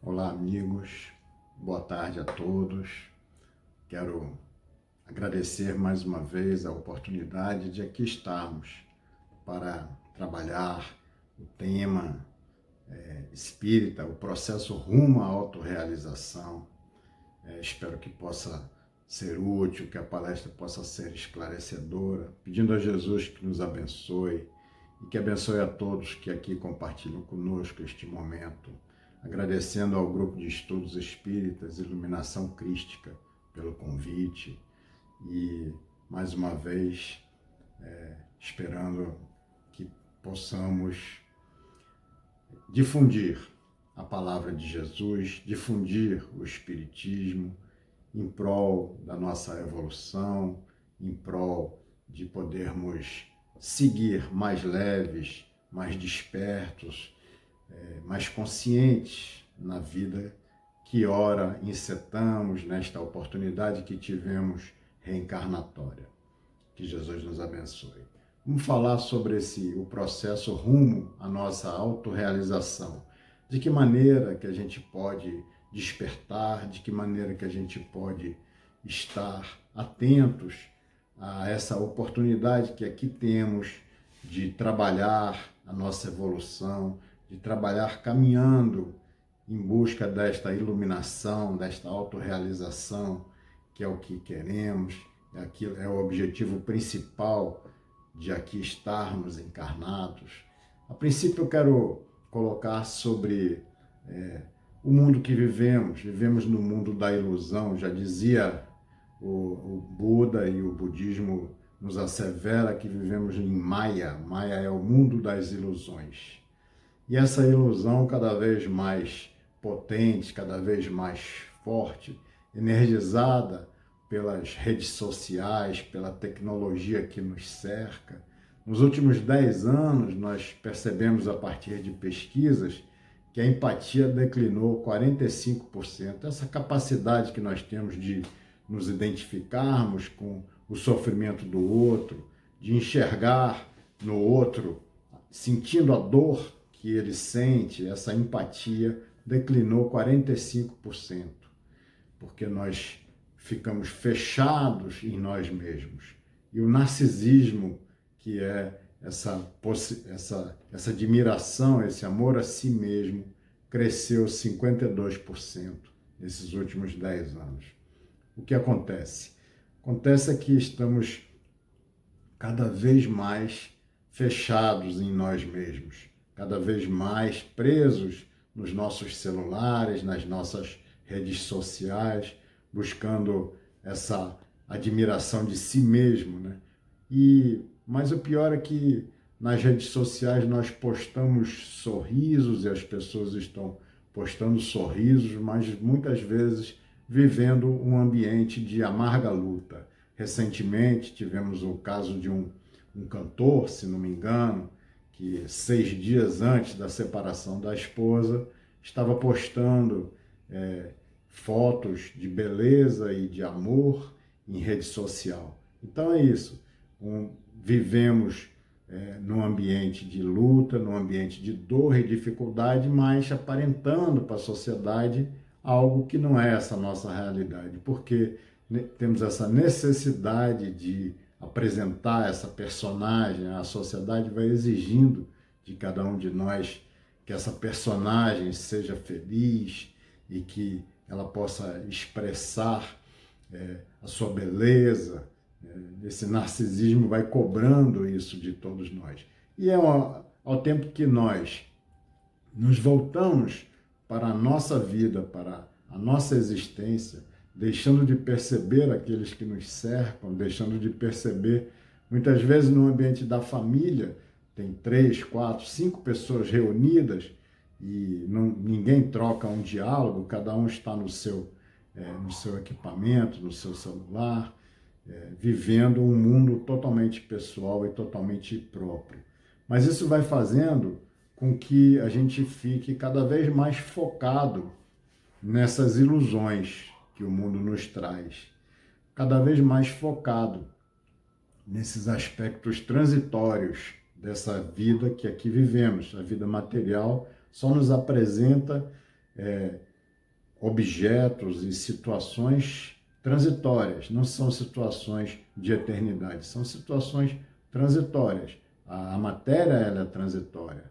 Olá, amigos. Boa tarde a todos. Quero agradecer mais uma vez a oportunidade de aqui estarmos para trabalhar o tema espírita, o processo rumo à autorrealização. Espero que possa ser útil, que a palestra possa ser esclarecedora, pedindo a Jesus que nos abençoe e que abençoe a todos que aqui compartilham conosco este momento. Agradecendo ao Grupo de Estudos Espíritas Iluminação Crística pelo convite e, mais uma vez, esperando que possamos difundir a palavra de Jesus, difundir o Espiritismo em prol da nossa evolução, em prol de podermos seguir mais leves, mais despertos, mais conscientes na vida que ora encetamos nesta oportunidade que tivemos reencarnatória. Que Jesus nos abençoe. Vamos falar sobre o processo rumo à nossa autorrealização. De que maneira que a gente pode despertar, de que maneira que a gente pode estar atentos a essa oportunidade que aqui temos de trabalhar a nossa evolução, de trabalhar caminhando em busca desta iluminação, desta autorrealização, que é o que queremos, é o objetivo principal de aqui estarmos encarnados. A princípio eu quero colocar sobre o mundo que vivemos no mundo da ilusão, já dizia o Buda, e o budismo nos assevera que vivemos em Maya. Maya é o mundo das ilusões. E essa ilusão cada vez mais potente, cada vez mais forte, energizada pelas redes sociais, pela tecnologia que nos cerca. Nos últimos 10 anos, nós percebemos, a partir de pesquisas, que a empatia declinou 45%. Essa capacidade que nós temos de nos identificarmos com o sofrimento do outro, de enxergar no outro, sentindo a dor que ele sente, essa empatia declinou 45%, porque nós ficamos fechados em nós mesmos. E o narcisismo, que é essa admiração, esse amor a si mesmo, cresceu 52% nesses últimos 10 anos. O que acontece? Acontece que estamos cada vez mais fechados em nós mesmos, cada vez mais presos nos nossos celulares, nas nossas redes sociais, buscando essa admiração de si mesmo, né? Mas o pior é que nas redes sociais nós postamos sorrisos e as pessoas estão postando sorrisos, mas muitas vezes vivendo um ambiente de amarga luta. Recentemente tivemos o caso de um cantor, se não me engano, que 6 dias antes da separação da esposa estava postando fotos de beleza e de amor em rede social. Então é isso. Vivemos num ambiente de luta, num ambiente de dor e dificuldade, mas aparentando para a sociedade algo que não é essa nossa realidade, porque temos essa necessidade de apresentar essa personagem, a sociedade vai exigindo de cada um de nós que essa personagem seja feliz e que ela possa expressar a sua beleza. Esse narcisismo vai cobrando isso de todos nós. E ao tempo que nós nos voltamos para a nossa vida, para a nossa existência, deixando de perceber aqueles que nos cercam, deixando de perceber, muitas vezes no ambiente da família, tem 3, 4, 5 pessoas reunidas e ninguém troca um diálogo, cada um está no seu equipamento, no seu celular, vivendo um mundo totalmente pessoal e totalmente próprio. Mas isso vai fazendo com que a gente fique cada vez mais focado nessas ilusões que o mundo nos traz, cada vez mais focado nesses aspectos transitórios dessa vida que aqui vivemos. A vida material só nos apresenta objetos e situações transitórias, não são situações de eternidade, são situações transitórias. A matéria, ela é transitória,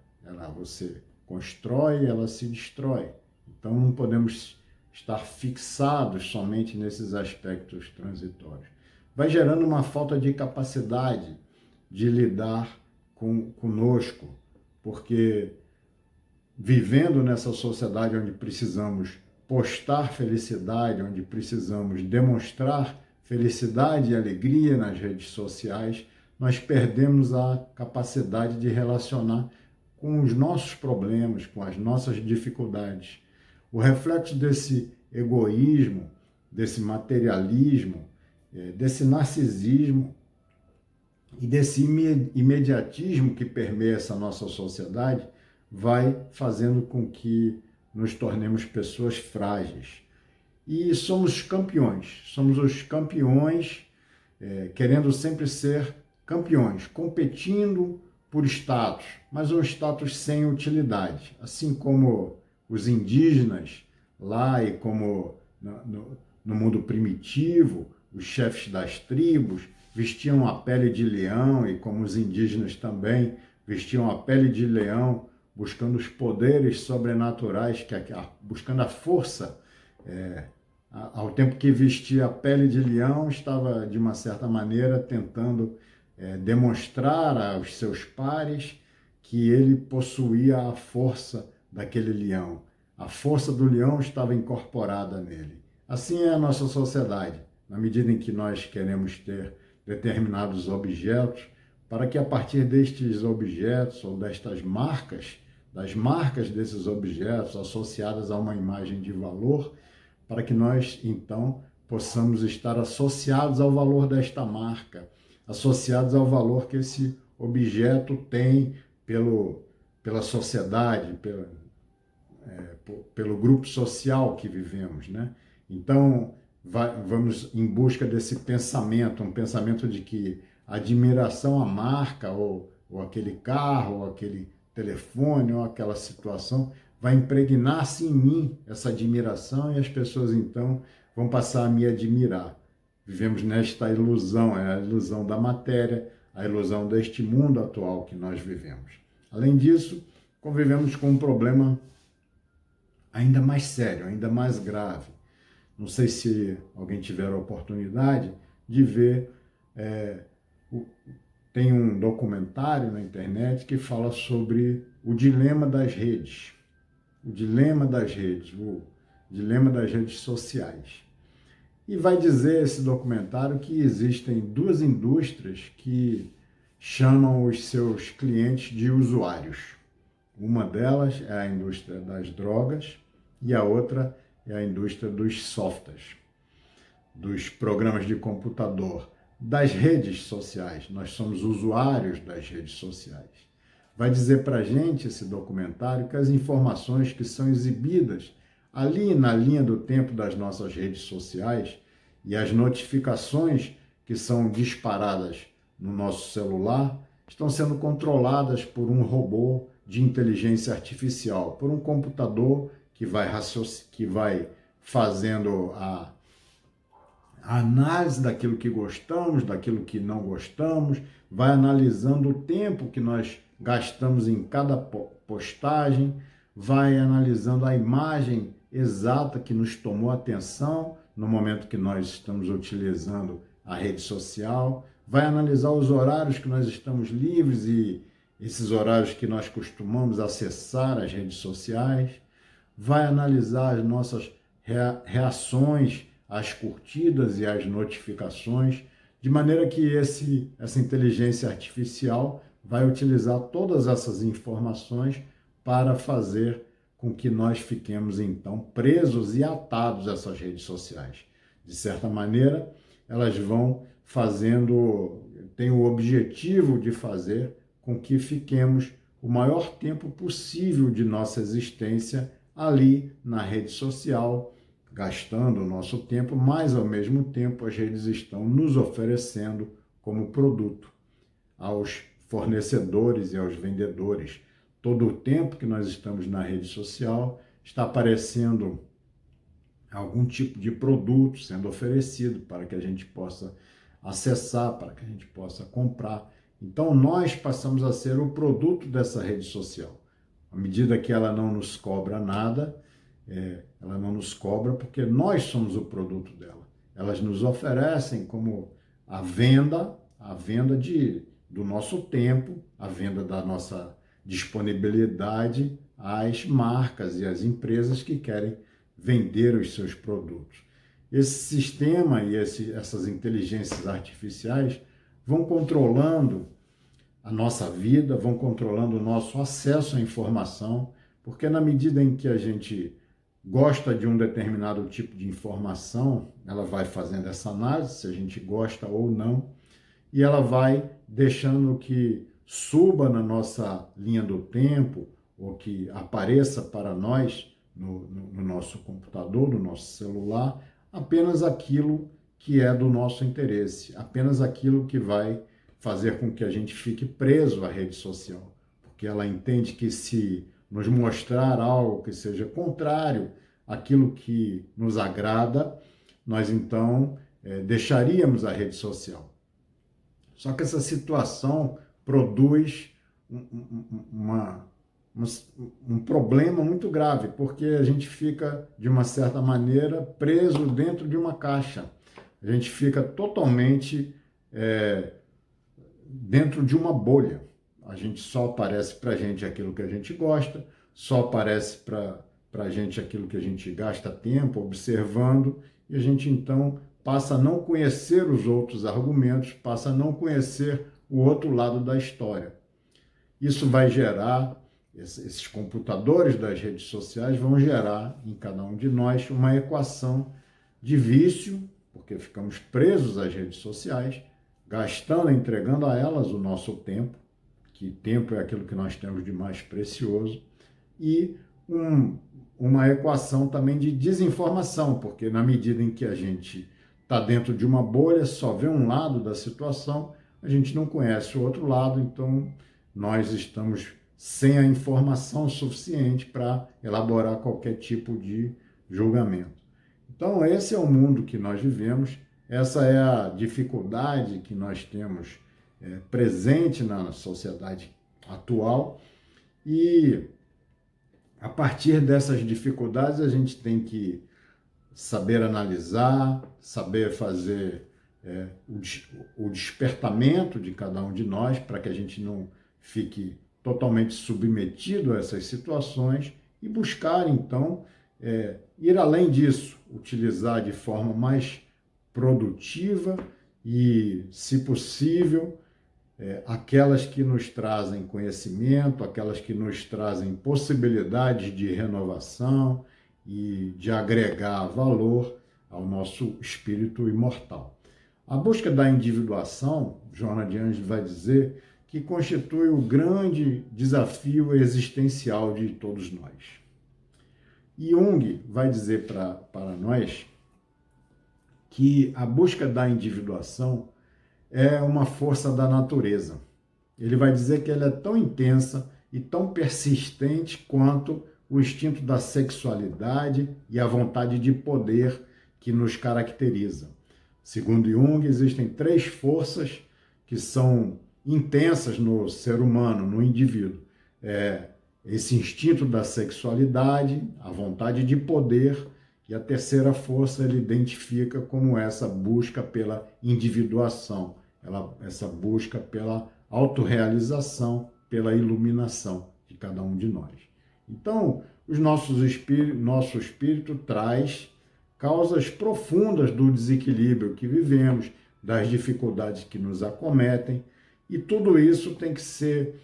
você constrói, ela se destrói. Então não podemos estar fixados somente nesses aspectos transitórios. Vai gerando uma falta de capacidade de lidar conosco, porque vivendo nessa sociedade onde precisamos postar felicidade, onde precisamos demonstrar felicidade e alegria nas redes sociais, nós perdemos a capacidade de relacionar com os nossos problemas, com as nossas dificuldades. O reflexo desse egoísmo, desse materialismo, desse narcisismo e desse imediatismo que permeia essa nossa sociedade vai fazendo com que nos tornemos pessoas frágeis. E somos os campeões, querendo sempre ser campeões, competindo por status, mas um status sem utilidade, assim como os indígenas lá e como no mundo primitivo, os chefes das tribos vestiam a pele de leão e como os indígenas também vestiam a pele de leão, buscando os poderes sobrenaturais, buscando a força. Ao tempo que vestia a pele de leão, estava, de uma certa maneira, tentando demonstrar aos seus pares que ele possuía a força daquele leão. A força do leão estava incorporada nele. Assim é a nossa sociedade, na medida em que nós queremos ter determinados objetos, para que a partir destes objetos ou destas marcas, das marcas desses objetos associadas a uma imagem de valor, para que nós, então, possamos estar associados ao valor desta marca, associados ao valor que esse objeto tem pela sociedade, pelo grupo social que vivemos, né? Então, vamos em busca desse pensamento, um pensamento de que a admiração à marca, ou aquele carro, ou aquele telefone, ou aquela situação, vai impregnar-se em mim essa admiração e as pessoas, então, vão passar a me admirar. Vivemos nesta ilusão, é a ilusão da matéria, a ilusão deste mundo atual que nós vivemos. Além disso, convivemos com um problema ainda mais sério, ainda mais grave. Não sei se alguém tiver a oportunidade de ver, tem um documentário na internet que fala sobre o dilema das redes. O dilema das redes sociais. E vai dizer esse documentário que existem duas indústrias que chamam os seus clientes de usuários. Uma delas é a indústria das drogas e a outra é a indústria dos softwares, dos programas de computador, das redes sociais. Nós somos usuários das redes sociais. Vai dizer para a gente, esse documentário, que as informações que são exibidas ali na linha do tempo das nossas redes sociais e as notificações que são disparadas no nosso celular estão sendo controladas por um robô de inteligência artificial, por um computador que vai fazendo a análise daquilo que gostamos, daquilo que não gostamos, vai analisando o tempo que nós gastamos em cada postagem, vai analisando a imagem exata que nos tomou a atenção no momento que nós estamos utilizando a rede social, vai analisar os horários que nós estamos livres e esses horários que nós costumamos acessar as redes sociais, vai analisar as nossas reações às curtidas e às notificações, de maneira que essa inteligência artificial vai utilizar todas essas informações para fazer com que nós fiquemos, então, presos e atados a essas redes sociais. De certa maneira, elas têm o objetivo de fazer com que fiquemos o maior tempo possível de nossa existência ali na rede social, gastando o nosso tempo, mas, ao mesmo tempo, as redes estão nos oferecendo como produto aos fornecedores e aos vendedores. Todo o tempo que nós estamos na rede social está aparecendo algum tipo de produto sendo oferecido para que a gente possa acessar, para que a gente possa comprar. Então, nós passamos a ser o produto dessa rede social. À medida que ela não nos cobra nada, ela não nos cobra porque nós somos o produto dela. Elas nos oferecem como a venda do nosso tempo, a venda da nossa disponibilidade às marcas e às empresas que querem vender os seus produtos. Esse sistema e essas inteligências artificiais vão controlando a nossa vida, vão controlando o nosso acesso à informação, porque na medida em que a gente gosta de um determinado tipo de informação, ela vai fazendo essa análise, se a gente gosta ou não, e ela vai deixando que suba na nossa linha do tempo, ou que apareça para nós no nosso computador, no nosso celular, apenas aquilo que é do nosso interesse, apenas aquilo que vai fazer com que a gente fique preso à rede social, porque ela entende que se nos mostrar algo que seja contrário àquilo que nos agrada, nós então deixaríamos a rede social. Só que essa situação produz um problema muito grave, porque a gente fica, de uma certa maneira, preso dentro de uma caixa. A gente fica totalmente dentro de uma bolha. A gente só aparece para a gente aquilo que a gente gosta, só aparece para a gente aquilo que a gente gasta tempo observando, e a gente então passa a não conhecer os outros argumentos, passa a não conhecer o outro lado da história. Isso vai gerar, esses computadores das redes sociais vão gerar em cada um de nós uma equação de vício, porque ficamos presos às redes sociais, gastando, entregando a elas o nosso tempo, que tempo é aquilo que nós temos de mais precioso, e uma equação também de desinformação, porque na medida em que a gente está dentro de uma bolha, só vê um lado da situação, a gente não conhece o outro lado, então nós estamos sem a informação suficiente para elaborar qualquer tipo de julgamento. Então, esse é o mundo que nós vivemos, essa é a dificuldade que nós temos presente na sociedade atual, e a partir dessas dificuldades a gente tem que saber analisar, saber fazer o despertamento de cada um de nós, para que a gente não fique totalmente submetido a essas situações, e buscar, então, ir além disso, utilizar de forma mais produtiva e, se possível, aquelas que nos trazem conhecimento, aquelas que nos trazem possibilidades de renovação e de agregar valor ao nosso espírito imortal. A busca da individuação, Joana de Ângeles vai dizer, que constitui o grande desafio existencial de todos nós. Jung vai dizer para nós que a busca da individuação é uma força da natureza. Ele vai dizer que ela é tão intensa e tão persistente quanto o instinto da sexualidade e a vontade de poder que nos caracteriza. Segundo Jung, existem 3 forças que são intensas no ser humano, no indivíduo. Esse instinto da sexualidade, a vontade de poder, e a terceira força ele identifica como essa busca pela individuação, essa busca pela autorrealização, pela iluminação de cada um de nós. Então, nosso espírito traz causas profundas do desequilíbrio que vivemos, das dificuldades que nos acometem, e tudo isso tem que ser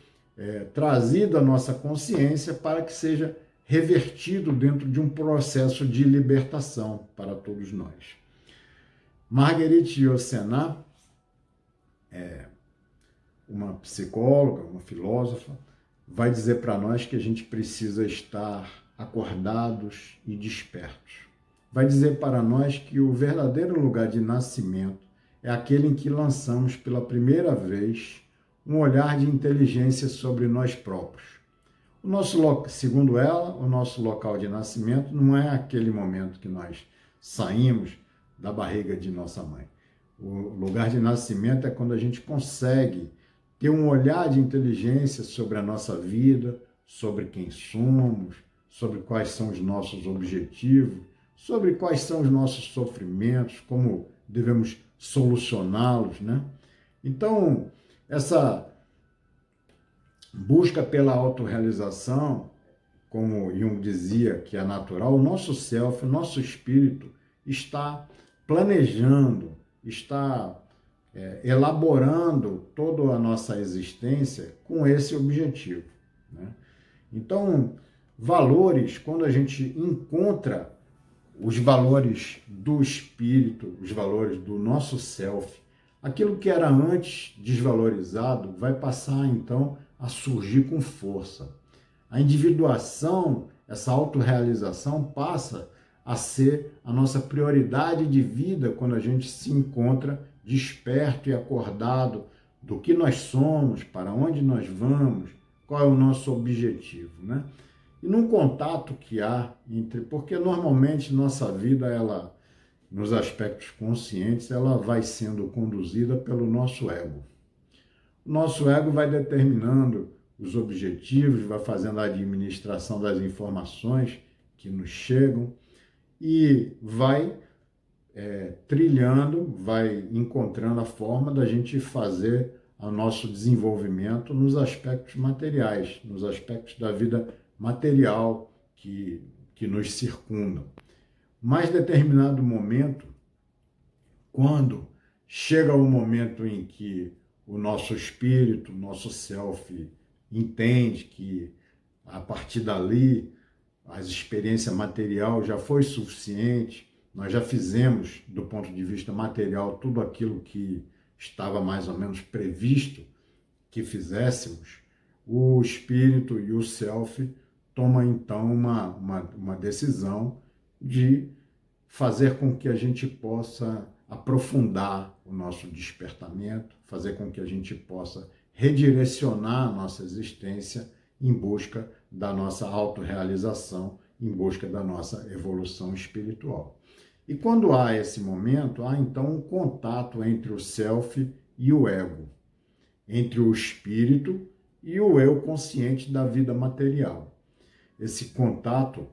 trazido à nossa consciência para que seja revertido dentro de um processo de libertação para todos nós. Marguerite Yourcenar, uma psicóloga, uma filósofa, vai dizer para nós que a gente precisa estar acordados e despertos. Vai dizer para nós que o verdadeiro lugar de nascimento é aquele em que lançamos pela primeira vez um olhar de inteligência sobre nós próprios. Segundo ela, o nosso local de nascimento não é aquele momento que nós saímos da barriga de nossa mãe. O lugar de nascimento é quando a gente consegue ter um olhar de inteligência sobre a nossa vida, sobre quem somos, sobre quais são os nossos objetivos, sobre quais são os nossos sofrimentos, como devemos solucioná-los, né? Então, essa busca pela autorrealização, como Jung dizia que é natural, o nosso self, o nosso espírito está planejando, está elaborando toda a nossa existência com esse objetivo, né? Então, valores, quando a gente encontra os valores do espírito, os valores do nosso self, aquilo que era antes desvalorizado vai passar, então, a surgir com força. A individuação, essa autorrealização passa a ser a nossa prioridade de vida quando a gente se encontra desperto e acordado do que nós somos, para onde nós vamos, qual é o nosso objetivo, né? E num contato que há entre... Porque normalmente nossa vida, ela, nos aspectos conscientes, ela vai sendo conduzida pelo nosso ego. O nosso ego vai determinando os objetivos, vai fazendo a administração das informações que nos chegam e vai trilhando, vai encontrando a forma da gente fazer o nosso desenvolvimento nos aspectos materiais, nos aspectos da vida material que nos circundam. Mas determinado momento, quando chega o momento em que o nosso espírito, o nosso self entende que a partir dali a experiência material já foi suficiente, nós já fizemos do ponto de vista material tudo aquilo que estava mais ou menos previsto que fizéssemos, o espírito e o self tomam então uma decisão de fazer com que a gente possa aprofundar o nosso despertamento, fazer com que a gente possa redirecionar a nossa existência em busca da nossa autorrealização, em busca da nossa evolução espiritual. E quando há esse momento, há então um contato entre o self e o ego, entre o espírito e o eu consciente da vida material. Esse contato,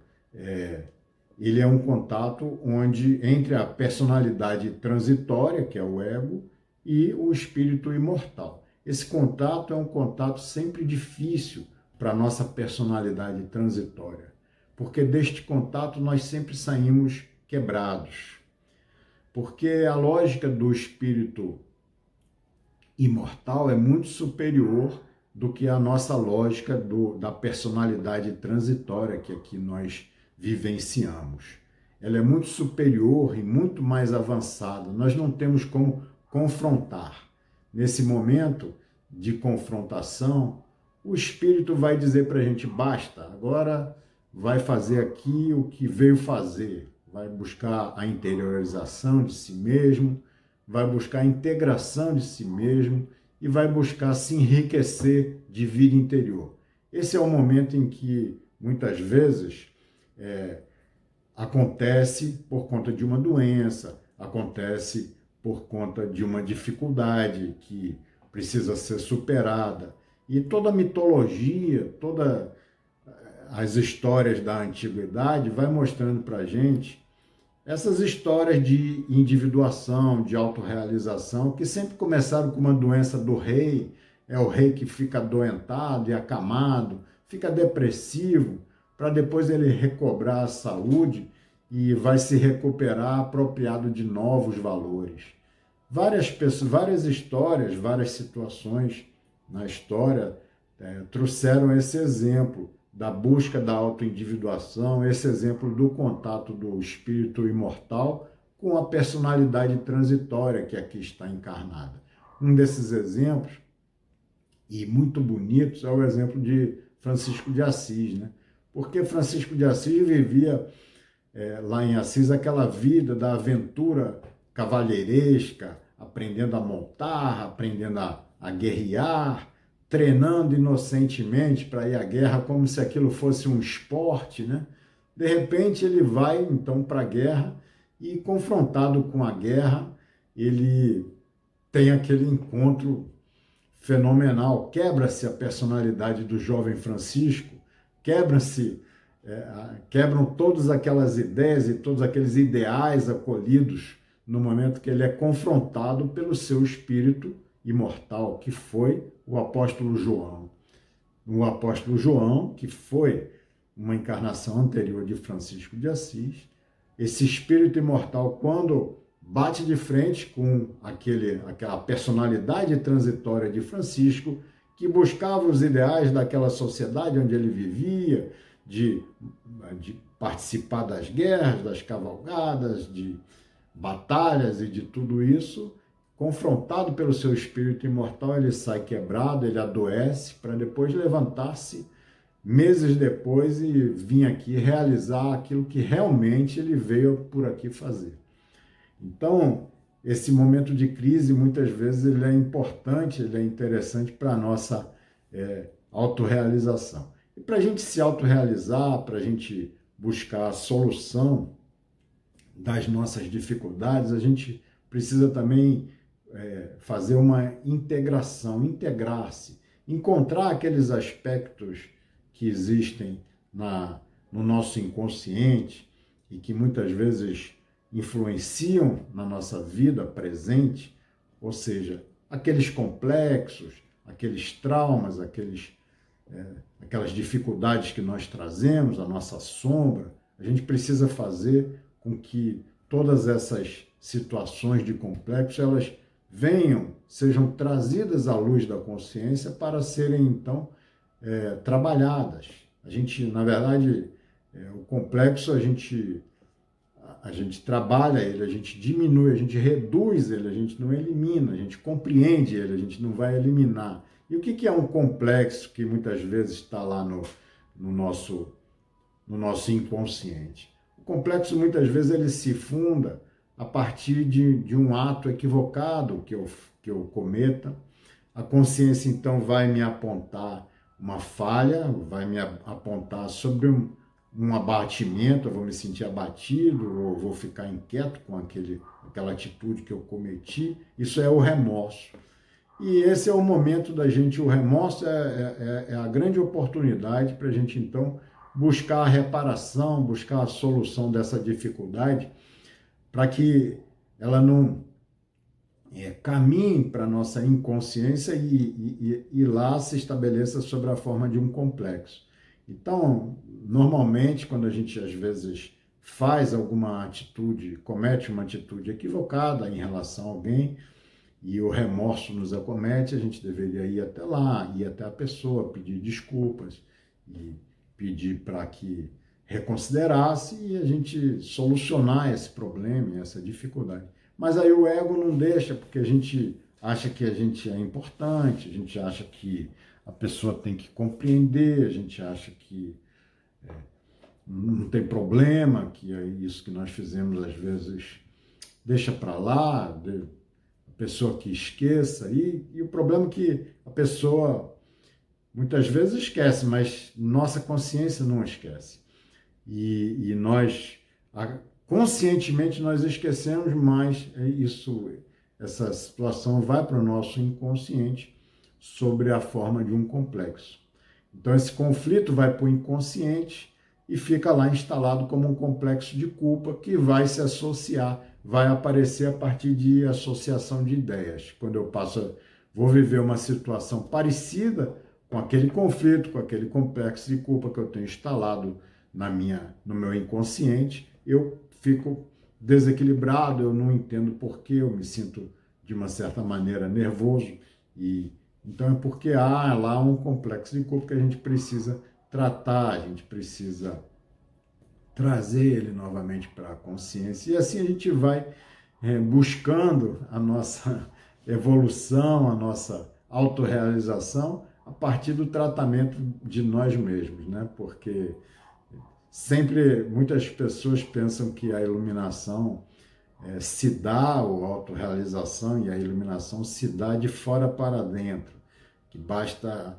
ele é um contato onde entre a personalidade transitória, que é o ego, e o espírito imortal. Esse contato é um contato sempre difícil para a nossa personalidade transitória, porque deste contato nós sempre saímos quebrados, porque a lógica do espírito imortal é muito superior do que a nossa lógica da personalidade transitória que aqui nós vivenciamos. Ela é muito superior e muito mais avançada. Nós não temos como confrontar. Nesse momento de confrontação, o espírito vai dizer para a gente, basta, agora vai fazer aqui o que veio fazer. Vai buscar a interiorização de si mesmo, vai buscar a integração de si mesmo e vai buscar se enriquecer de vida interior. Esse é o momento em que, muitas vezes, acontece por conta de uma doença, acontece por conta de uma dificuldade que precisa ser superada. E toda a mitologia, todas as histórias da antiguidade vai mostrando para a gente essas histórias de individuação, de autorrealização, que sempre começaram com uma doença do rei, é o rei que fica adoentado e acamado, fica depressivo, para depois ele recobrar a saúde e vai se recuperar apropriado de novos valores. Várias pessoas, várias histórias, várias situações na história trouxeram esse exemplo da busca da autoindividuação, esse exemplo do contato do espírito imortal com a personalidade transitória que aqui está encarnada. Um desses exemplos, e muito bonitos, é o exemplo de Francisco de Assis, né? Porque Francisco de Assis vivia lá em Assis aquela vida da aventura cavalheiresca, aprendendo a montar, aprendendo a guerrear, treinando inocentemente para ir à guerra como se aquilo fosse um esporte, né? De repente ele vai então para a guerra e confrontado com a guerra, ele tem aquele encontro fenomenal, quebra-se a personalidade do jovem Francisco, quebram todas aquelas ideias e todos aqueles ideais acolhidos no momento que ele é confrontado pelo seu espírito imortal, que foi o apóstolo João. O apóstolo João, que foi uma encarnação anterior de Francisco de Assis, esse espírito imortal, quando bate de frente com aquela personalidade transitória de Francisco, que buscava os ideais daquela sociedade onde ele vivia, de participar das guerras, das cavalgadas, de batalhas e de tudo isso, confrontado pelo seu espírito imortal, ele sai quebrado, ele adoece, para depois levantar-se meses depois e vir aqui realizar aquilo que realmente ele veio por aqui fazer. Então, esse momento de crise, muitas vezes, ele é importante, ele é interessante para a nossa autorrealização. E para a gente se autorrealizar, para a gente buscar a solução das nossas dificuldades, a gente precisa também fazer uma integração, integrar-se, encontrar aqueles aspectos que existem no nosso inconsciente e que muitas vezes influenciam na nossa vida presente, ou seja, aqueles complexos, aqueles traumas, aquelas dificuldades que nós trazemos, a nossa sombra. A gente precisa fazer com que todas essas situações de complexo, elas sejam trazidas à luz da consciência para serem, então, trabalhadas. A gente, na verdade, o complexo, a gente trabalha ele, a gente diminui, a gente reduz ele, a gente não elimina, a gente compreende ele, a gente não vai eliminar. E o que é um complexo que muitas vezes está lá no nosso inconsciente? O complexo, muitas vezes, ele se funda a partir de um ato equivocado que eu cometa. A consciência, então, vai me apontar uma falha, vai me apontar sobre um abatimento, eu vou me sentir abatido, ou vou ficar inquieto com aquela atitude que eu cometi. Isso é o remorso. E esse é o momento da gente, o remorso é a grande oportunidade para a gente, então, buscar a reparação, buscar a solução dessa dificuldade, para que ela não caminhe para a nossa inconsciência e lá se estabeleça sobre a forma de um complexo. Então, normalmente, quando a gente, às vezes, faz alguma atitude, comete uma atitude equivocada em relação a alguém, e o remorso nos acomete, a gente deveria ir até lá, ir até a pessoa, pedir desculpas, e pedir para que reconsiderasse e a gente solucionar esse problema, essa dificuldade. Mas aí o ego não deixa, porque a gente acha que a gente é importante, a gente acha que a pessoa tem que compreender, a gente acha que não tem problema, que é isso que nós fizemos às vezes, deixa para lá, a pessoa que esqueça, e o problema é que a pessoa muitas vezes esquece, mas nossa consciência não esquece. E nós, conscientemente, nós esquecemos, mas essa situação vai para o nosso inconsciente sobre a forma de um complexo. Então, esse conflito vai para o inconsciente e fica lá instalado como um complexo de culpa que vai se associar, vai aparecer a partir de associação de ideias. Quando eu vou viver uma situação parecida com aquele conflito, com aquele complexo de culpa que eu tenho instalado no meu inconsciente, eu fico desequilibrado, eu não entendo por que eu me sinto, de uma certa maneira, nervoso. Então é porque há lá um complexo de culpa que a gente precisa tratar, a gente precisa trazer ele novamente para a consciência. E assim a gente vai buscando a nossa evolução, a nossa autorrealização a partir do tratamento de nós mesmos, né? Porque muitas pessoas pensam que a iluminação se dá, ou a autorrealização e a iluminação se dá de fora para dentro, que basta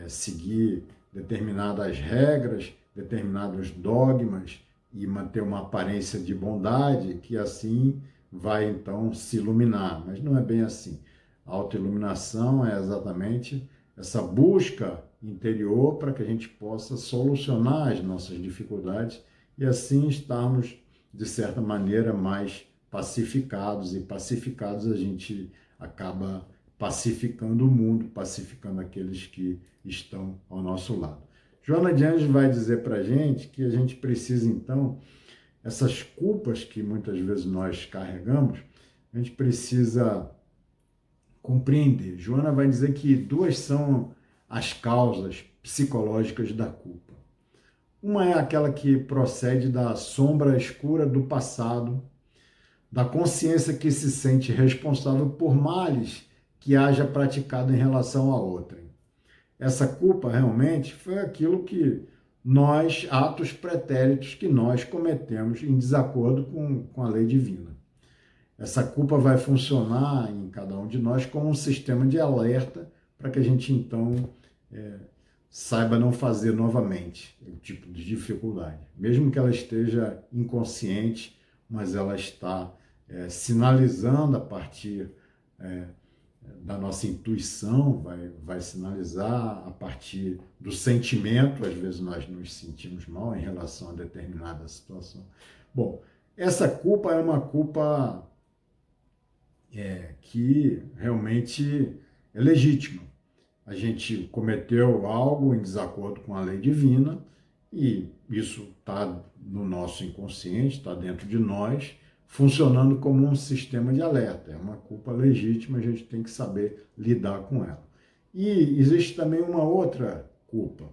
seguir determinadas regras, determinados dogmas, e manter uma aparência de bondade, que assim vai então se iluminar. Mas não é bem assim. A autoiluminação é exatamente essa busca interior para que a gente possa solucionar as nossas dificuldades e assim estarmos, de certa maneira, mais pacificados. E pacificados a gente acaba pacificando o mundo, pacificando aqueles que estão ao nosso lado. Joana de Anjos vai dizer para a gente que a gente precisa, então, essas culpas que muitas vezes nós carregamos, a gente precisa compreender. Joana vai dizer que duas são as causas psicológicas da culpa. Uma é aquela que procede da sombra escura do passado, da consciência que se sente responsável por males que haja praticado em relação a outrem. Essa culpa realmente foi aquilo que nós, atos pretéritos que nós cometemos em desacordo com a lei divina. Essa culpa vai funcionar em cada um de nós como um sistema de alerta para que a gente, então, saiba não fazer novamente o tipo de dificuldade. Mesmo que ela esteja inconsciente, mas ela está sinalizando a partir da nossa intuição, vai sinalizar a partir do sentimento. Às vezes nós nos sentimos mal em relação a determinada situação. Bom, essa culpa é uma culpa que realmente é legítima. A gente cometeu algo em desacordo com a lei divina e isso está no nosso inconsciente, está dentro de nós, funcionando como um sistema de alerta. É uma culpa legítima, a gente tem que saber lidar com ela. E existe também uma outra culpa,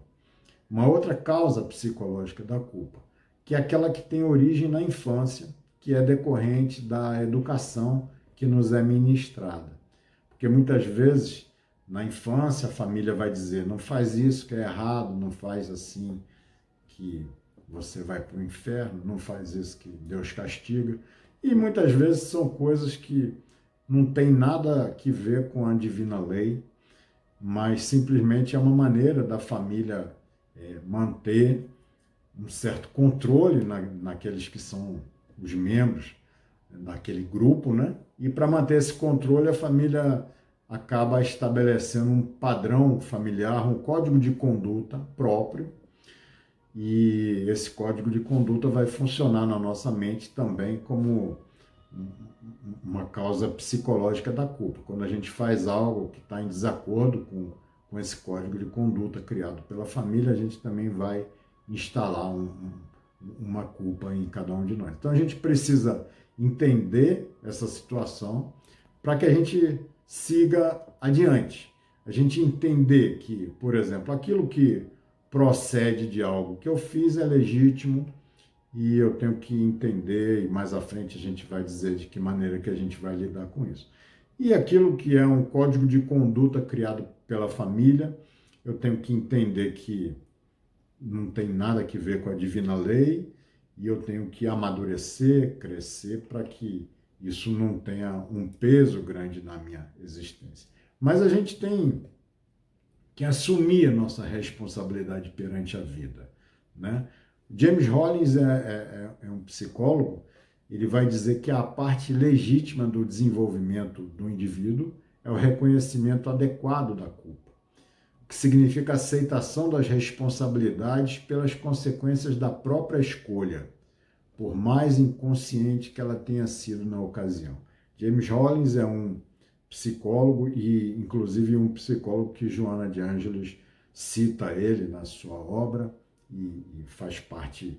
uma outra causa psicológica da culpa, que é aquela que tem origem na infância, que é decorrente da educação que nos é ministrada. Porque muitas vezes, na infância, a família vai dizer, não faz isso que é errado, não faz assim que você vai para o inferno, não faz isso que Deus castiga. E muitas vezes são coisas que não tem nada que ver com a divina lei, mas simplesmente é uma maneira da família manter um certo controle naqueles que são os membros daquele grupo, né? E para manter esse controle, a família acaba estabelecendo um padrão familiar, um código de conduta próprio, e esse código de conduta vai funcionar na nossa mente também como uma causa psicológica da culpa. Quando a gente faz algo que está em desacordo com esse código de conduta criado pela família, a gente também vai instalar uma culpa em cada um de nós. Então a gente precisa entender essa situação para que a gente siga adiante. A gente entender que, por exemplo, aquilo que procede de algo que eu fiz é legítimo e eu tenho que entender, e mais à frente a gente vai dizer de que maneira que a gente vai lidar com isso. E aquilo que é um código de conduta criado pela família, eu tenho que entender que não tem nada a ver com a divina lei e eu tenho que amadurecer, crescer para que isso não tenha um peso grande na minha existência. Mas a gente tem que assumir a nossa responsabilidade perante a vida, né? James Rollins é um psicólogo, ele vai dizer que a parte legítima do desenvolvimento do indivíduo é o reconhecimento adequado da culpa, que significa a aceitação das responsabilidades pelas consequências da própria escolha, por mais inconsciente que ela tenha sido na ocasião. James Rollins é um psicólogo e, inclusive, um psicólogo que Joana de Ângeles cita ele na sua obra e faz parte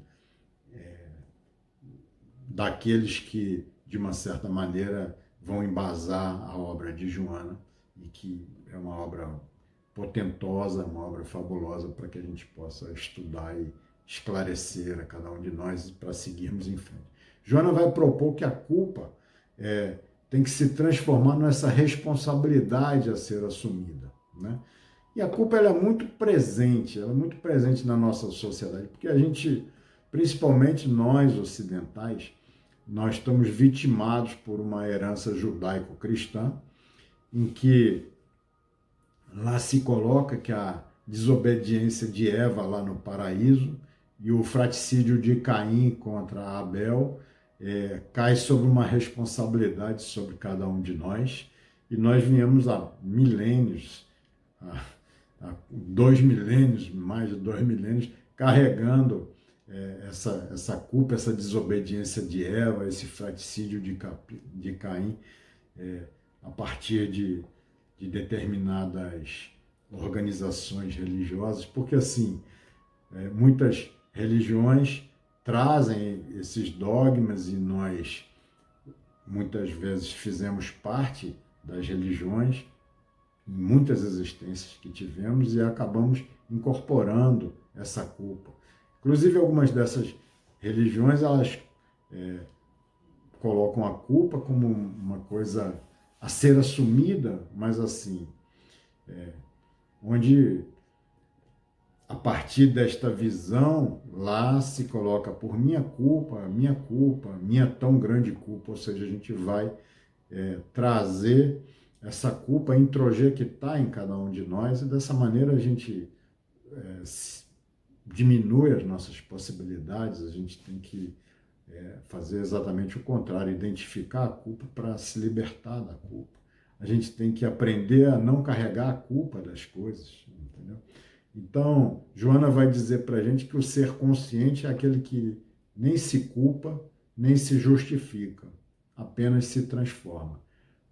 daqueles que, de uma certa maneira, vão embasar a obra de Joana e que é uma obra potentosa, uma obra fabulosa para que a gente possa estudar e esclarecer a cada um de nós para seguirmos em frente. Joana vai propor que a culpa tem que se transformar nessa responsabilidade a ser assumida, né? E a culpa ela é muito presente na nossa sociedade, porque a gente, principalmente nós ocidentais, nós estamos vitimados por uma herança judaico-cristã, em que lá se coloca que a desobediência de Eva lá no paraíso e o fraticídio de Caim contra Abel cai sobre uma responsabilidade sobre cada um de nós, e nós viemos há milênios, há 2 milênios, mais de 2 milênios, carregando essa culpa, essa desobediência de Eva, esse fraticídio de Caim, a partir de determinadas organizações religiosas, porque assim, muitas religiões trazem esses dogmas e nós muitas vezes fizemos parte das religiões, em muitas existências que tivemos, e acabamos incorporando essa culpa. Inclusive, algumas dessas religiões, elas colocam a culpa como uma coisa a ser assumida, mas assim, onde a partir desta visão, lá se coloca por minha culpa, minha tão grande culpa, ou seja, a gente vai trazer essa culpa, introjetar em cada um de nós, e dessa maneira a gente diminui as nossas possibilidades. A gente tem que fazer exatamente o contrário, identificar a culpa para se libertar da culpa. A gente tem que aprender a não carregar a culpa das coisas, entendeu? Então, Joana vai dizer para a gente que o ser consciente é aquele que nem se culpa, nem se justifica, apenas se transforma.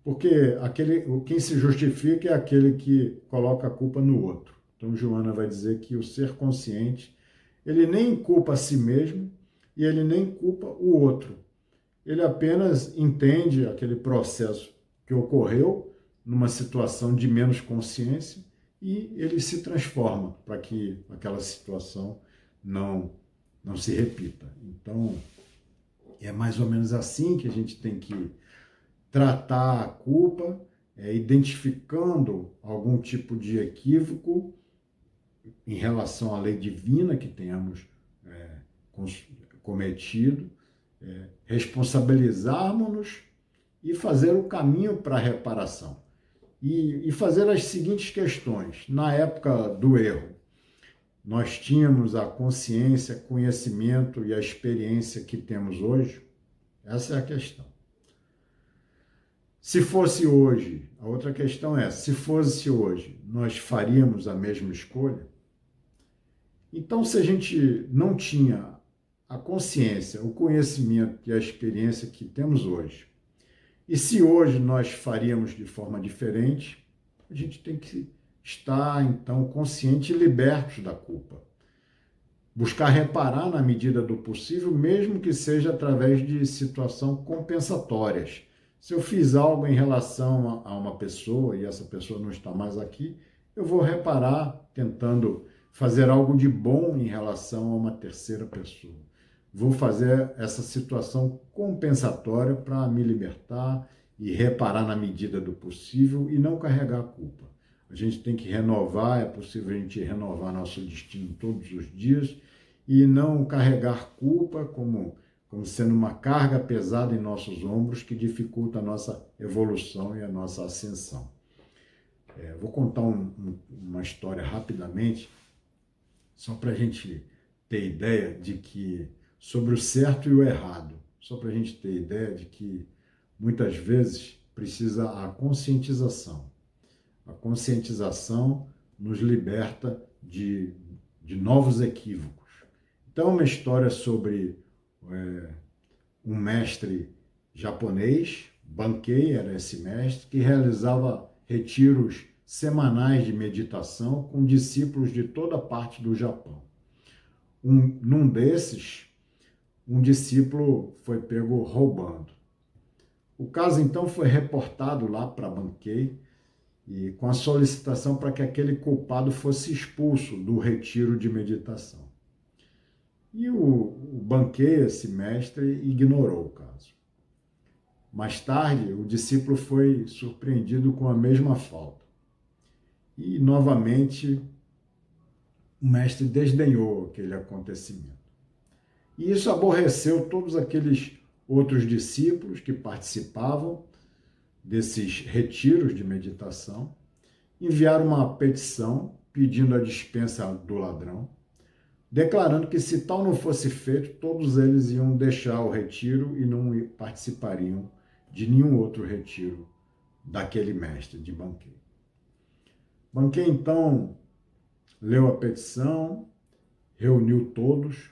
Porque quem se justifica é aquele que coloca a culpa no outro. Então, Joana vai dizer que o ser consciente, ele nem culpa a si mesmo e ele nem culpa o outro. Ele apenas entende aquele processo que ocorreu numa situação de menos consciência e ele se transforma para que aquela situação não se repita. Então, é mais ou menos assim que a gente tem que tratar a culpa, identificando algum tipo de equívoco em relação à lei divina que tenhamos cometido, responsabilizarmos-nos e fazer o caminho para a reparação. E fazer as seguintes questões. Na época do erro, nós tínhamos a consciência, conhecimento e a experiência que temos hoje? Essa é a questão. Se fosse hoje, a outra questão é, se fosse hoje, nós faríamos a mesma escolha? Então, se a gente não tinha a consciência, o conhecimento e a experiência que temos hoje, e se hoje nós faríamos de forma diferente, a gente tem que estar, então, consciente e libertos da culpa. Buscar reparar na medida do possível, mesmo que seja através de situações compensatórias. Se eu fiz algo em relação a uma pessoa e essa pessoa não está mais aqui, eu vou reparar tentando fazer algo de bom em relação a uma terceira pessoa. Vou fazer essa situação compensatória para me libertar e reparar na medida do possível e não carregar a culpa. A gente tem que renovar, é possível a gente renovar nosso destino todos os dias e não carregar culpa como sendo uma carga pesada em nossos ombros que dificulta a nossa evolução e a nossa ascensão. Vou contar uma história rapidamente, só para a gente ter ideia de que sobre o certo e o errado, só para a gente ter ideia de que muitas vezes precisa a conscientização. A conscientização nos liberta de novos equívocos. Então, uma história sobre um mestre japonês, Bankei era esse mestre, que realizava retiros semanais de meditação com discípulos de toda parte do Japão. Num desses, um discípulo foi pego roubando. O caso, então, foi reportado lá para Bankei, e com a solicitação para que aquele culpado fosse expulso do retiro de meditação. E o Bankei, esse mestre, ignorou o caso. Mais tarde, o discípulo foi surpreendido com a mesma falta. E, novamente, o mestre desdenhou aquele acontecimento. E isso aborreceu todos aqueles outros discípulos que participavam desses retiros de meditação, enviaram uma petição pedindo a dispensa do ladrão. declarando que se tal não fosse feito, todos eles iam deixar o retiro e não participariam de nenhum outro retiro daquele mestre de Banquet. Banquet, então, leu a petição, reuniu todos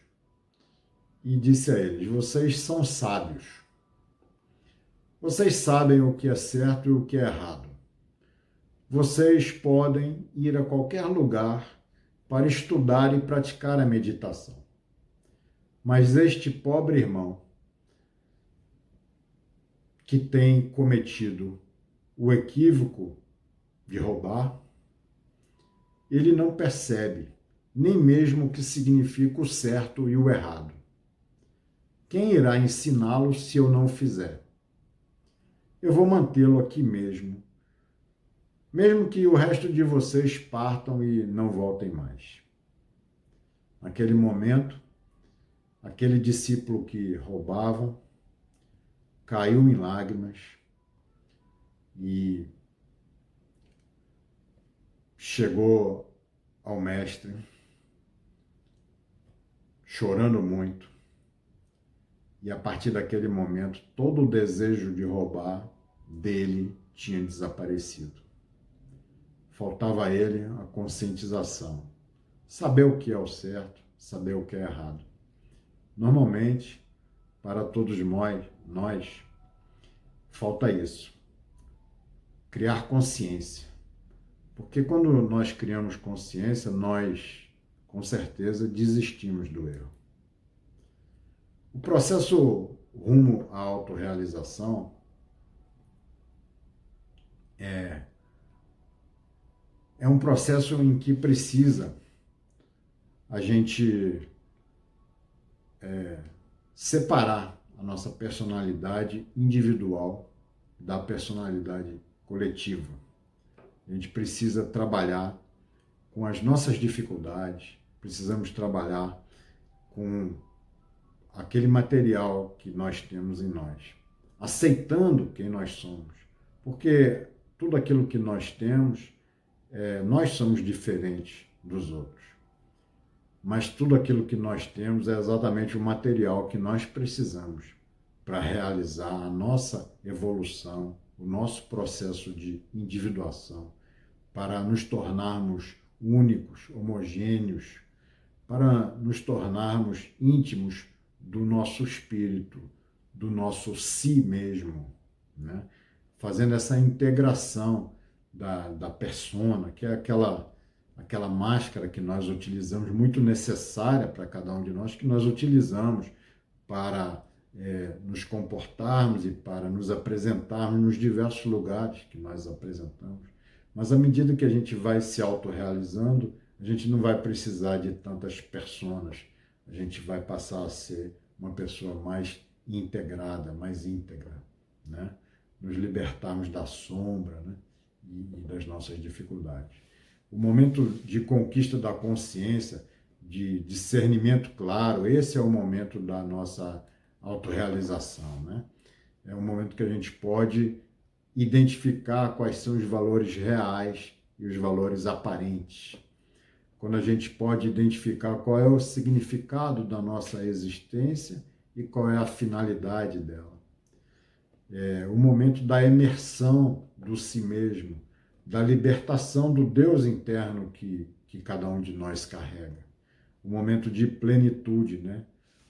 e disse a eles: vocês são sábios. Vocês sabem o que é certo e o que é errado. Vocês podem ir a qualquer lugar para estudar e praticar a meditação. Mas este pobre irmão, que tem cometido o equívoco de roubar, ele não percebe nem mesmo o que significa o certo e o errado. Quem irá ensiná-lo se eu não o fizer? Eu vou mantê-lo aqui mesmo que o resto de vocês partam e não voltem mais. Naquele momento, aquele discípulo que roubava caiu em lágrimas e chegou ao mestre, chorando muito. E a partir daquele momento, todo o desejo de roubar dele tinha desaparecido. Faltava a ele a conscientização. Saber o que é o certo, saber o que é errado. Normalmente, para todos nós, falta isso. Criar consciência. Porque quando nós criamos consciência, nós, com certeza, desistimos do erro. O processo rumo à autorrealização é um processo em que precisa a gente separar a nossa personalidade individual da personalidade coletiva. A gente precisa trabalhar com as nossas dificuldades, precisamos trabalhar com aquele material que nós temos em nós, aceitando quem nós somos, porque tudo aquilo que nós temos, nós somos diferentes dos outros, mas tudo aquilo que nós temos é exatamente o material que nós precisamos para realizar a nossa evolução, o nosso processo de individuação, para nos tornarmos únicos, homogêneos, para nos tornarmos íntimos do nosso espírito, do nosso si mesmo, né? Fazendo essa integração da persona, que é aquela máscara que nós utilizamos, muito necessária para cada um de nós, que nós utilizamos para nos comportarmos e para nos apresentarmos nos diversos lugares que nós apresentamos. Mas à medida que a gente vai se autorrealizando, a gente não vai precisar de tantas personas, a gente vai passar a ser uma pessoa mais integrada, mais íntegra, né? Nos libertarmos da sombra, né? E das nossas dificuldades. O momento de conquista da consciência, de discernimento claro, esse é o momento da nossa autorrealização, né? É o momento que a gente pode identificar quais são os valores reais e os valores aparentes. Quando a gente pode identificar qual é o significado da nossa existência e qual é a finalidade dela. É o momento da imersão do si mesmo, da libertação do Deus interno que cada um de nós carrega. O momento de plenitude, né?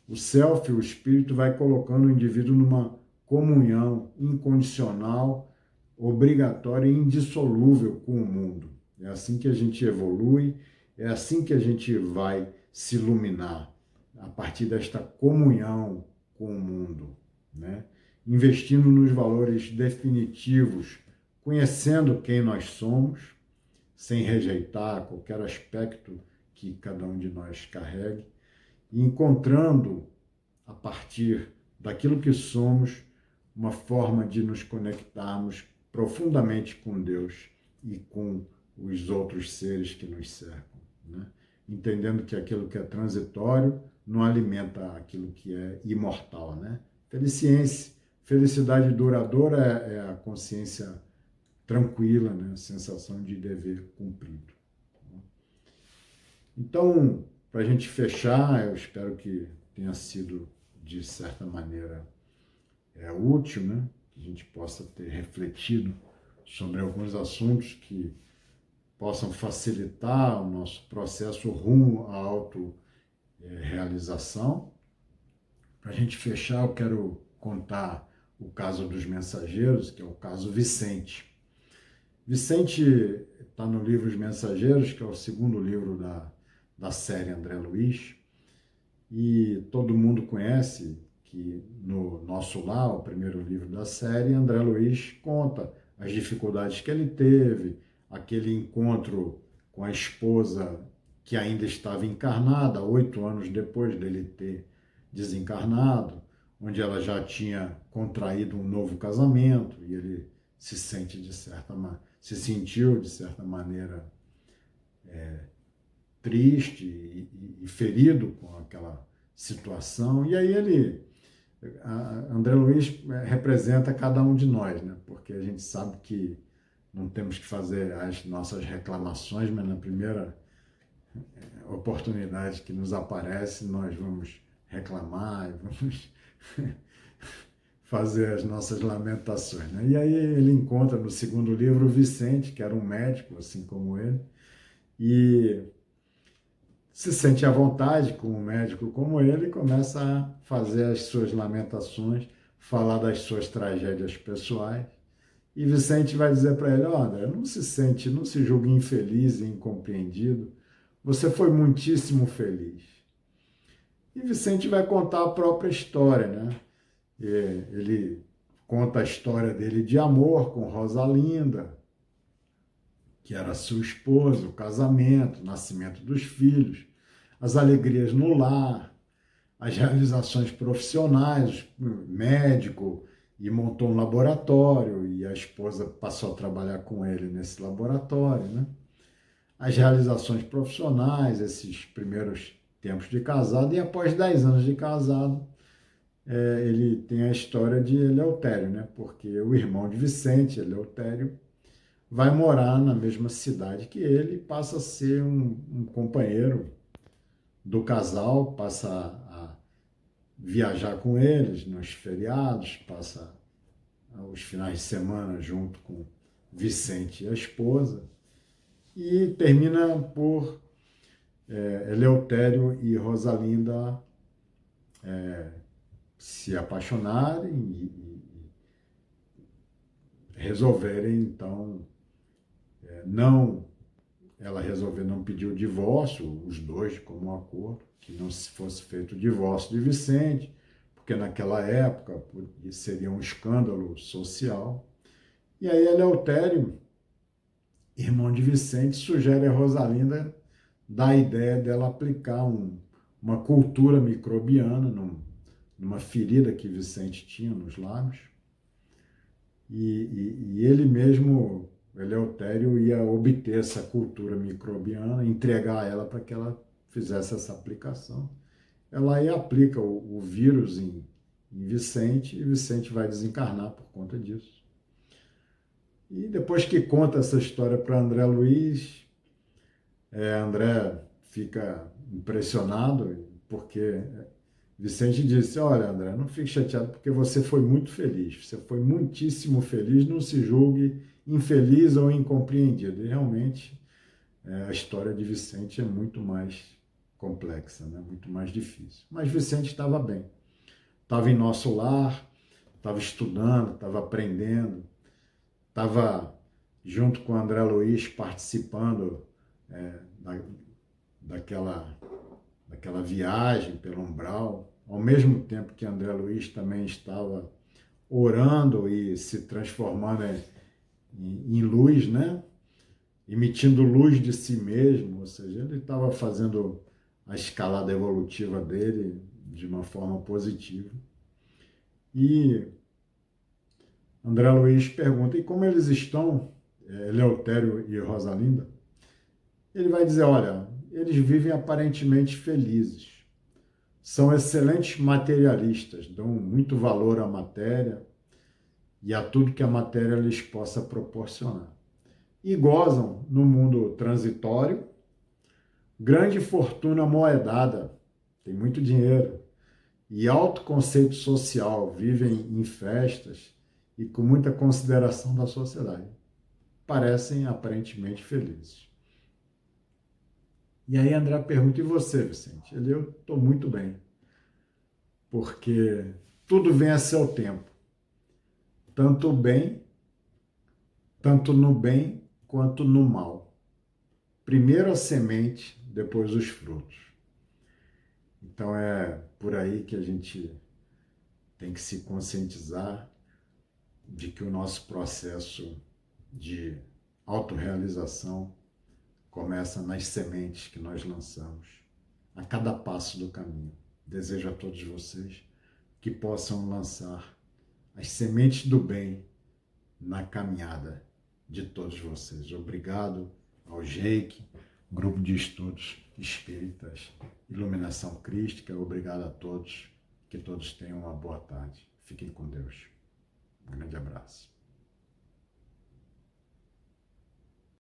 O self, o espírito, vai colocando o indivíduo numa comunhão incondicional, obrigatória e indissolúvel com o mundo. É assim que a gente evolui, é assim que a gente vai se iluminar, a partir desta comunhão com o mundo, né? Investindo nos valores definitivos, conhecendo quem nós somos, sem rejeitar qualquer aspecto que cada um de nós carregue, e encontrando, a partir daquilo que somos, uma forma de nos conectarmos profundamente com Deus e com os outros seres que nos cercam, né? Entendendo que aquilo que é transitório não alimenta aquilo que é imortal, né? Felicidade duradoura é a consciência tranquila, né? A sensação de dever cumprido. Então, para a gente fechar, eu espero que tenha sido, de certa maneira, útil, né? Que a gente possa ter refletido sobre alguns assuntos que possam facilitar o nosso processo rumo à autorrealização. Para a gente fechar, eu quero contar o caso dos mensageiros, que é o caso Vicente. Vicente está no livro Os Mensageiros, que é o segundo livro da série André Luiz, e todo mundo conhece que no Nosso Lar, o primeiro livro da série, André Luiz conta as dificuldades que ele teve, aquele encontro com a esposa que ainda estava encarnada, 8 anos depois dele ter desencarnado, onde ela já tinha contraído um novo casamento, e ele se sentiu, de certa maneira, triste e ferido com aquela situação. E aí André Luiz representa cada um de nós, né? Porque a gente sabe que não temos que fazer as nossas reclamações, mas na primeira oportunidade que nos aparece, nós vamos reclamar, vamos fazer as nossas lamentações, né? E aí ele encontra no segundo livro o Vicente, que era um médico, assim como ele, e se sente à vontade com um médico como ele e começa a fazer as suas lamentações, falar das suas tragédias pessoais. E Vicente vai dizer para ele: André, não se julgue infeliz e incompreendido, você foi muitíssimo feliz. E Vicente vai contar a própria história, né? Ele conta a história dele de amor com Rosalinda, que era sua esposa, o casamento, o nascimento dos filhos, as alegrias no lar, as realizações profissionais, médico, e montou um laboratório, e a esposa passou a trabalhar com ele nesse laboratório, né? As realizações profissionais, esses primeiros tempos de casado, e após 10 anos de casado, ele tem a história de Eleutério, né? Porque o irmão de Vicente, Eleutério, vai morar na mesma cidade que ele e passa a ser um companheiro do casal, passa a viajar com eles nos feriados, passa os finais de semana junto com Vicente e a esposa, e termina por Eleutério e Rosalinda se apaixonarem e resolverem, então, ela resolveu não pedir o divórcio, os dois de comum acordo, que não se fosse feito o divórcio de Vicente, porque naquela época seria um escândalo social. E aí Eleutério, irmão de Vicente, sugere a Rosalinda dar a ideia dela aplicar uma cultura microbiana numa ferida que Vicente tinha nos lábios. E ele mesmo, Eleutério, ia obter essa cultura microbiana, entregar ela para que ela fizesse essa aplicação. Ela aí aplica o vírus em Vicente, e Vicente vai desencarnar por conta disso. E depois que conta essa história para André Luiz, André fica impressionado, porque Vicente disse: olha, André, não fique chateado, porque você foi muito feliz, você foi muitíssimo feliz, não se julgue infeliz ou incompreendido. E realmente a história de Vicente é muito mais complexa, né? Muito mais difícil. Mas Vicente estava bem, estava em Nosso Lar, estava estudando, estava aprendendo, estava junto com André Luiz participando daquela viagem pelo umbral, ao mesmo tempo que André Luiz também estava orando e se transformando em luz, né? Emitindo luz de si mesmo, ou seja, ele estava fazendo a escalada evolutiva dele de uma forma positiva. E André Luiz pergunta: e como eles estão, Eleutério e Rosalinda? Ele vai dizer: olha, eles vivem aparentemente felizes, são excelentes materialistas, dão muito valor à matéria e a tudo que a matéria lhes possa proporcionar. E gozam no mundo transitório grande fortuna moedada, tem muito dinheiro, e alto conceito social, vivem em festas e com muita consideração da sociedade. Parecem aparentemente felizes. E aí André pergunta, e você, Vicente? Eu estou muito bem, porque tudo vem a seu tempo, tanto bem, tanto no bem quanto no mal. Primeiro a semente, depois os frutos. Então é por aí que a gente tem que se conscientizar de que o nosso processo de autorrealização começa nas sementes que nós lançamos a cada passo do caminho. Desejo a todos vocês que possam lançar as sementes do bem na caminhada de todos vocês. Obrigado ao Jake, Grupo de Estudos Espíritas, Iluminação Crística. Obrigado a todos. Que todos tenham uma boa tarde. Fiquem com Deus. Um grande abraço.